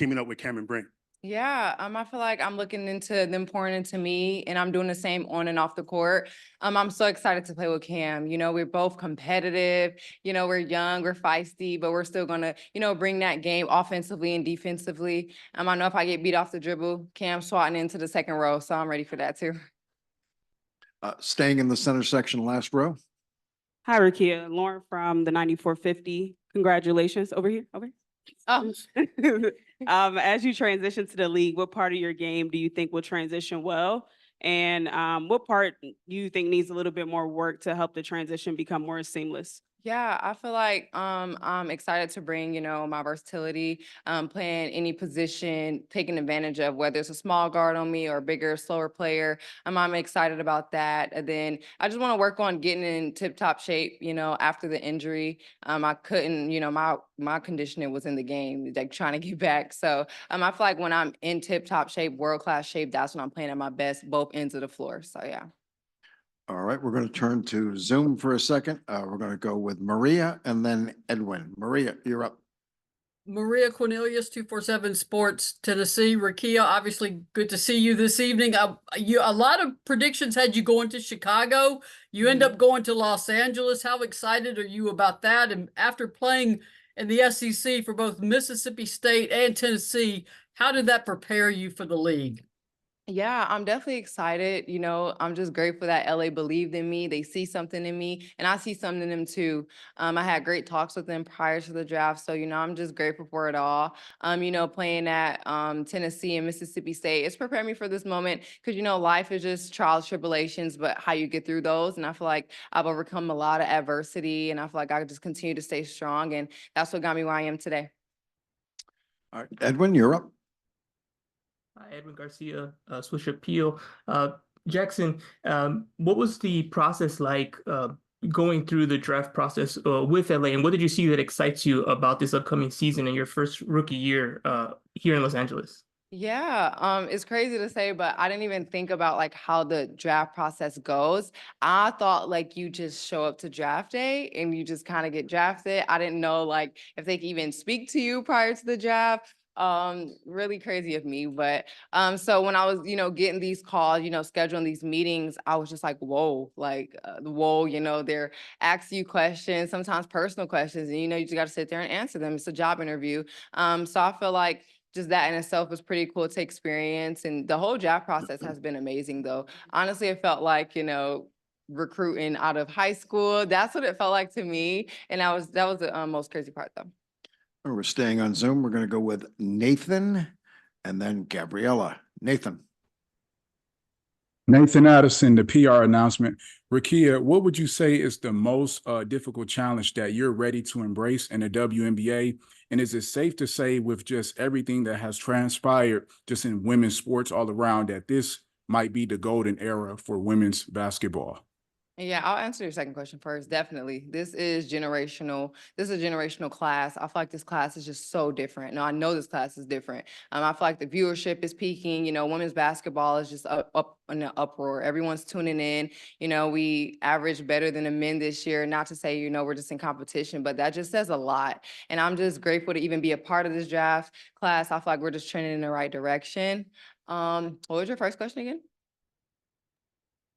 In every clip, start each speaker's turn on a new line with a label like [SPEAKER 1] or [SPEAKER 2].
[SPEAKER 1] teaming up with Cameron Brink?
[SPEAKER 2] Yeah, I feel like I'm looking into them pouring into me, and I'm doing the same on and off the court. I'm so excited to play with Cam. You know, we're both competitive. You know, we're young, we're feisty, but we're still gonna, bring that game offensively and defensively. I know if I get beat off the dribble, Cam's swatting into the second row, so I'm ready for that too.
[SPEAKER 3] Staying in the center section, last row.
[SPEAKER 4] Hi, Rickea. Lauren from the 9450. Congratulations. Over here. Over here.
[SPEAKER 2] Oh,
[SPEAKER 4] As you transition to the league, what part of your game do you think will transition well? And what part do you think needs a little bit more work to help the transition become more seamless?
[SPEAKER 2] yeah, I feel like I'm excited to bring, my versatility, playing any position, taking advantage of whether it's a small guard on me or a bigger, slower player. I'm excited about that. And then I just want to work on getting in tip-top shape, after the injury. I couldn't, my conditioning was in the game, like trying to get back. So I feel like when I'm in tip-top shape, world-class shape, that's when I'm playing at my best, both ends of the floor. So yeah.
[SPEAKER 3] All right, we're going to turn to Zoom for a second. We're going to go with Maria and then Edwin. Maria, you're up.
[SPEAKER 5] Maria Cornelius, 247 Sports, Tennessee. Rickea, obviously good to see you this evening. A lot of predictions had you going to Chicago. You end up going to Los Angeles. How excited are you about that? And after playing in the SEC for both Mississippi State and Tennessee, how did that prepare you for the league?
[SPEAKER 2] Yeah, I'm definitely excited. I'm just grateful that LA believed in me. They see something in me, and I see something in them too. I had great talks with them prior to the draft. So, I'm just grateful for it all. Playing at Tennessee and Mississippi State, it's prepared me for this moment because, life is just trials, tribulations, but how you get through those. And I feel like I've overcome a lot of adversity, and I feel like I just continue to stay strong. And that's what got me where I am today.
[SPEAKER 3] All right, Edwin, you're up.
[SPEAKER 6] Hi, Edwin Garcia, Swisher Peel. Jackson, what was the process like going through the draft process with LA, and what did you see that excites you about this upcoming season and your first rookie year here in Los Angeles?
[SPEAKER 2] Yeah, it's crazy to say, but I didn't even think about like how the draft process goes. I thought like you just show up to draft day and you just kind of get drafted. I didn't know like if they could even speak to you prior to the draft. Really crazy of me, but so when I was getting these calls, scheduling these meetings, I was just like, whoa, like whoa, they're asking you questions, sometimes personal questions, and you just got to sit there and answer them. It's a job interview. So I feel like just that in itself was pretty cool to experience, and the whole draft process has been amazing though. Honestly, it felt like recruiting out of high school. That's what it felt like to me, and that was the most crazy part though.
[SPEAKER 3] We're staying on Zoom. We're going to go with Nathan and then Gabriella. Nathan.
[SPEAKER 7] Nathan Addison, the PR announcement. Rickea, what would you say is the most difficult challenge that you're ready to embrace in the WNBA? And is it safe to say, with just everything that has transpired just in women's sports all around, that this might be the golden era for women's basketball?
[SPEAKER 2] Yeah, I'll answer your second question first. Definitely. This is generational. This is a generational class. I feel like this class is just so different. Now, I know this class is different. I feel like the viewership is peaking. Women's basketball is just up in an uproar. Everyone's tuning in. We average better than the men this year. Not to say, we're just in competition, but that just says a lot. And I'm just grateful to even be a part of this draft class. I feel like we're just trending in the right direction. What was your first question again?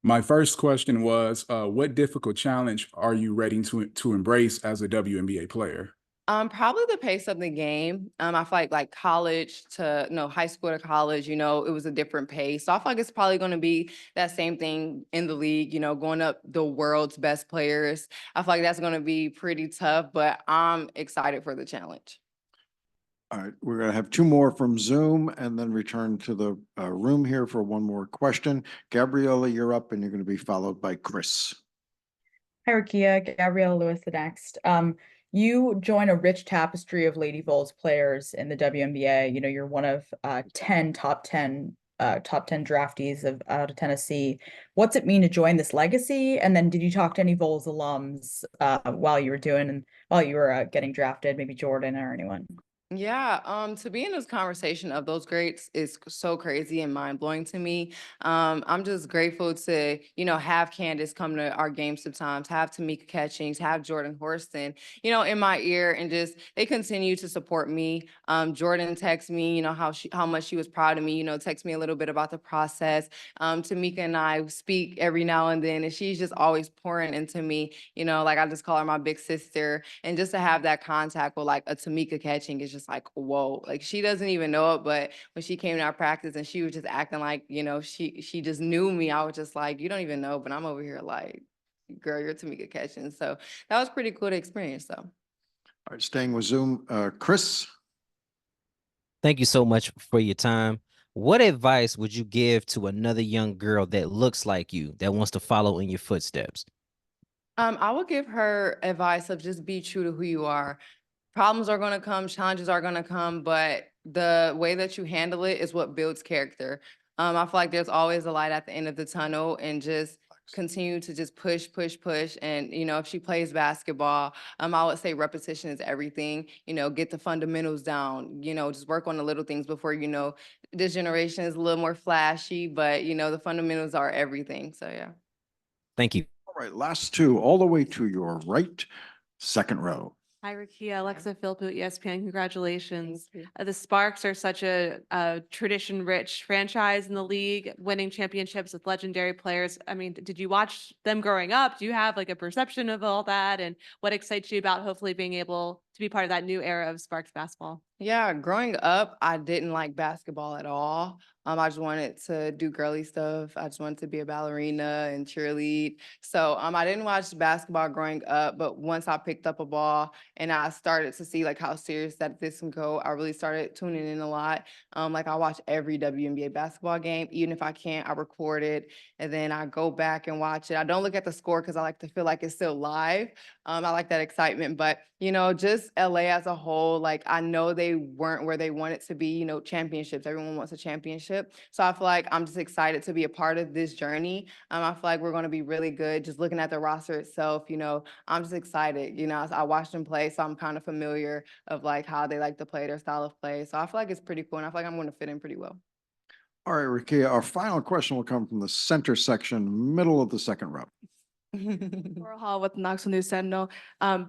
[SPEAKER 7] My first question was, what difficult challenge are you ready to embrace as a WNBA player?
[SPEAKER 2] Probably the pace of the game. I feel like college to high school to college, it was a different pace. So I feel like it's probably going to be that same thing in the league, going up the world's best players. I feel like that's going to be pretty tough, but I'm excited for the challenge.
[SPEAKER 3] All right, we're going to have two more from Zoom and then return to the room here for one more question. Gabriella, you're up, and you're going to be followed by Chris.
[SPEAKER 8] Hi, Rickea. Gabriella Lewis, the next. You join a rich tapestry of Lady Vols players in the WNBA. You're one of 10 top 10 draftees out of Tennessee. What's it mean to join this legacy? And then, did you talk to any Vols alums while you were getting drafted? Maybe Jordan or anyone?
[SPEAKER 2] Yeah, to be in this conversation of those greats is so crazy and mind blowing to me. I'm just grateful to, have Candace come to our games sometimes, have Tamika Catchings, have Jordan Horston, in my ear, and just they continue to support me. Jordan texts me, how much she was proud of me, text me a little bit about the process. Tamika and I speak every now and then, and she's just always pouring into me, like I just call her my big sister. And just to have that contact with like a Tamika Catching is just like, whoa, like she doesn't even know it. But when she came to our practice and she was just acting like, she just knew me, I was just like, you don't even know, but I'm over here like, girl, you're Tamika Catching. So that was pretty cool to experience. So.
[SPEAKER 3] All right, staying with Zoom, Chris.
[SPEAKER 1] Thank you so much for your time. What advice would you give to another young girl that looks like you, that wants to follow in your footsteps?
[SPEAKER 2] I would give her advice of just be true to who you are. Problems are going to come, challenges are going to come, but the way that you handle it is what builds character. I feel like there's always a light at the end of the tunnel, and just continue to just push, push, push. And, if she plays basketball, I would say repetition is everything. Get the fundamentals down, just work on the little things before, this generation is a little more flashy, but, the fundamentals are everything. So, yeah.
[SPEAKER 1] Thank you.
[SPEAKER 3] All right, last two, all the way to your right, second row.
[SPEAKER 9] Hi, Rickea. Alexa Philpott, ESPN. Congratulations.
[SPEAKER 2] Thank
[SPEAKER 9] The Sparks are such a tradition-rich franchise in the league, winning championships with legendary players. I mean, did you watch them growing up? Do you have like a perception of all that? And what excites you about hopefully being able to be part of that new era of Sparks basketball?
[SPEAKER 2] Yeah, growing up, I didn't like basketball at all. I just wanted to do girly stuff. I just wanted to be a ballerina and cheerlead. So I didn't watch basketball growing up, but once I picked up a ball and I started to see like how serious that this can go, I really started tuning in a lot. Like I watch every WNBA basketball game. Even if I can't, I record it and then I go back and watch it. I don't look at the score because I like to feel like it's still live. I like that excitement, but just LA as a whole, like I know they weren't where they wanted to be, championships. Everyone wants a championship. So I feel like I'm just excited to be a part of this journey. I feel like we're going to be really good. Just looking at the roster itself, I'm just excited. I watched them play, so I'm kind of familiar of like how they like to play, their style of play. So I feel like it's pretty cool, and I feel like I'm going to fit in pretty well.
[SPEAKER 3] All right, Rickea, our final question will come from the center section, middle of the second row.
[SPEAKER 10] Laura Hall with Knoxville News Sentinel.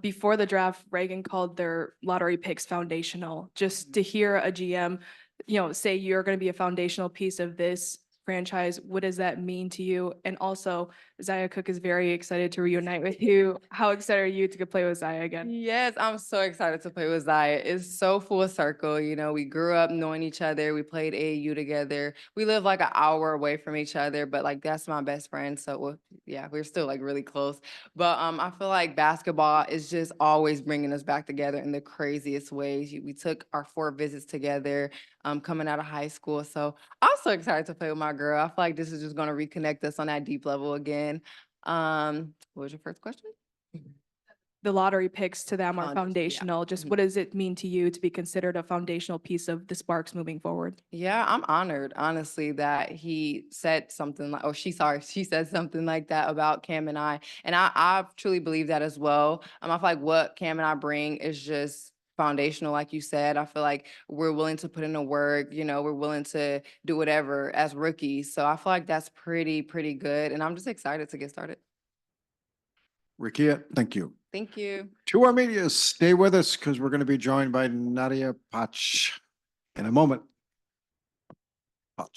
[SPEAKER 10] Before the draft, Reagan called their lottery picks foundational. Just to hear a GM, say you're going to be a foundational piece of this franchise, what does that mean to you? And also, Zaya Cook is very excited to reunite with you. How excited are you to play with Zaya again?
[SPEAKER 2] Yes, I'm so excited to play with Zaya. It's so full circle. We grew up knowing each other. We played AAU together. We live like an hour away from each other, but like that's my best friend. So yeah, we're still like really close. But I feel like basketball is just always bringing us back together in the craziest ways. We took our 4 visits together coming out of high school. So I'm so excited to play with my girl. I feel like this is just going to reconnect us on that deep level again. What was your first question?
[SPEAKER 10] The lottery picks to them are
[SPEAKER 2] Yeah.
[SPEAKER 10] foundational. Just
[SPEAKER 2] Mhm.
[SPEAKER 10] what does it mean to you to be considered a foundational piece of the Sparks moving forward?
[SPEAKER 2] Yeah, I'm honored, honestly, that he said something like, she said something like that about Cam and I. And I truly believe that as well. I feel like what Cam and I bring is just foundational, like you said. I feel like we're willing to put in the work, we're willing to do whatever as rookies. So I feel like that's pretty good. And I'm just excited to get started.
[SPEAKER 3] Rickea, thank you.
[SPEAKER 2] Thank you.
[SPEAKER 3] To our media, stay with us because we're going to be joined by Nadia Pach in a moment. Pach.